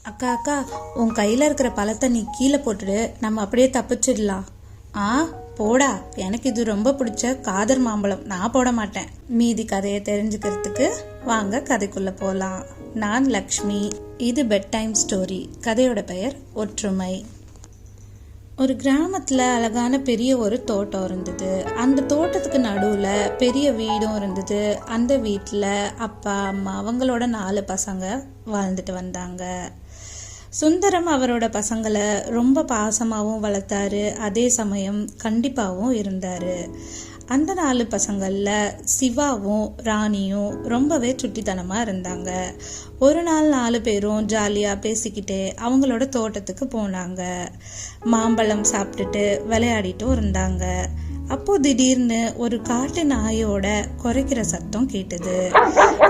அக்கா அக்கா, உன் கையில் இருக்கிற பழத்தை நீ கீழே போட்டுடு, நம்ம அப்படியே தப்பிச்சிடலாம். போடா, எனக்கு இது ரொம்ப பிடிச்ச காதர் மாம்பழம், நான் போட மாட்டேன். மீதி கதையை தெரிஞ்சுக்கிறதுக்கு வாங்க கதைக்குள்ள போகலாம். நான் லக்ஷ்மி. இது பெட் டைம் ஸ்டோரி. கதையோட பெயர் ஒற்றுமை. ஒரு கிராமத்தில் அழகான பெரிய ஒரு தோட்டம் இருந்தது. அந்த தோட்டத்துக்கு நடுவில் பெரிய வீடும் இருந்தது. அந்த வீட்டில் அப்பா அம்மா அவங்களோட 4 பசங்க வாழ்ந்துட்டு வந்தாங்க. சுந்தரம் அவரோட பசங்களை ரொம்ப பாசமாகவும் வளர்த்தாரு, அதே சமயம் கண்டிப்பாகவும் இருந்தார். அந்த 4 பசங்களில் சிவாவும் ராணியும் ரொம்பவே சுட்டித்தனமாக இருந்தாங்க. ஒரு நாள் 4 பேரும் ஜாலியாக பேசிக்கிட்டே அவங்களோட தோட்டத்துக்கு போனாங்க. மாம்பழம் சாப்பிட்டுட்டு விளையாடிட்டும் இருந்தாங்க. அப்போ திடீர்னு ஒரு காட்டு நாயோட குறைக்கிற சத்தம் கேட்டது.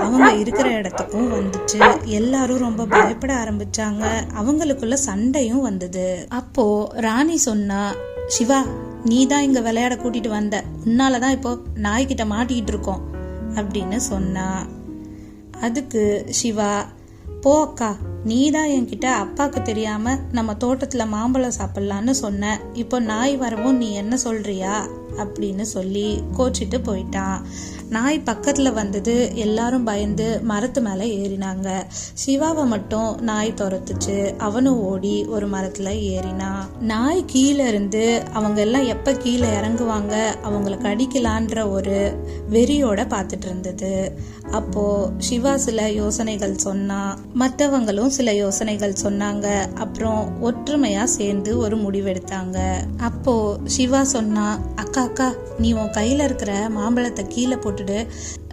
அவங்க இருக்கிற இடத்துக்கும் வந்துச்சு. எல்லாரும் ரொம்ப பயப்பட ஆரம்பிச்சாங்க. அவங்களுக்குள்ள சண்டையும் வந்தது. அப்போ ராணி சொன்னா, சிவா, நீ தான் இங்க விளையாட கூட்டிட்டு வந்த, உன்னாலதான் இப்போ நாய்கிட்ட மாட்டிக்கிட்டு இருக்கோம் அப்படின்னு சொன்னா. அதுக்கு சிவா, போ அக்கா, நீ தான் என்கிட்ட அப்பாவுக்கு தெரியாம நம்ம தோட்டத்துல மாம்பழம் சாப்பிடலான்னு சொன்ன, இப்போ நாய் வரவும் நீ என்ன சொல்றியா அப்படின்னு சொல்லி கோச்சிட்டு போயிட்டான். நாய் பக்கத்துல வந்தது. எல்லாரும் பயந்து மரத்து மேல ஏறினாங்க. சிவாவை மட்டும் நாய் துரத்துச்சு. அவனும் ஓடி ஒரு மரத்துல ஏறினான். நாய் கீழே இருந்து அவங்க எல்லாம் எப்ப கீழே இறங்குவாங்க, அவங்களை கடிக்கலான்ற ஒரு வெறியோட பார்த்துட்டு இருந்தது. அப்போ சிவா சில யோசனைகள் சொன்னா, மற்றவங்களும் சில யோசனைகள் சொன்னாங்க. அப்புறம் ஒற்றுமையா சேர்ந்து ஒரு முடிவெடுத்தாங்க. அப்போ சிவா சொன்னா, அக்கா அக்கா, நீ உன் கையில இருக்கிற மாம்பழத்தை கீழே போட்டுடு,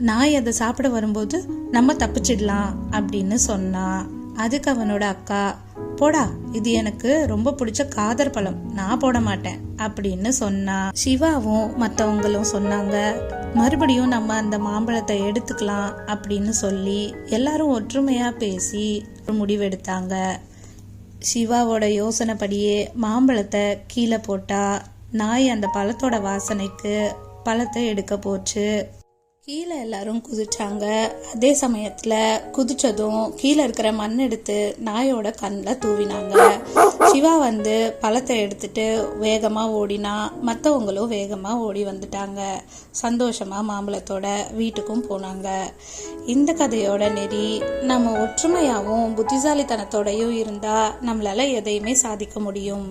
நாய் அதை சாப்பிட வரும்போது நம்ம தப்பிச்சிடலாம் அப்படின்னு சொன்னா. அதுக்கு அவனோட அக்கா, போடா, இது எனக்கு ரொம்ப பிடிச்ச காதர் பழம், நான் போட மாட்டேன் அப்படின்னு சொன்னா. சிவாவும் மற்றவங்களும் சொன்னாங்க, மறுபடியும் நம்ம அந்த மாம்பழத்தை எடுத்துக்கலாம் அப்படின்னு சொல்லி எல்லாரும் ஒற்றுமையா பேசி ஒரு முடிவெடுத்தாங்க. சிவாவோட யோசனைப்படியே மாம்பழத்தை கீழே போட்டா நாய் அந்த பழத்தோட வாசனைக்கு பழத்தை எடுக்க போச்சு. கீழே எல்லாரும் குதிச்சாங்க. அதே சமயத்துல குதிச்சதும் கீழே இருக்கிற மண் எடுத்து நாயோட கண்ணில் தூவினாங்க. சிவா வந்து பழத்தை எடுத்துட்டு வேகமா ஓடினா. மற்றவங்களும் வேகமா ஓடி வந்துட்டாங்க. சந்தோஷமா மாம்பழத்தோட வீட்டுக்கும் போனாங்க. இந்த கதையோட நெறி, நம்ம ஒற்றுமையாவும் புத்திசாலித்தனத்தோடையும் இருந்தா நம்மளால எதையுமே சாதிக்க முடியும்.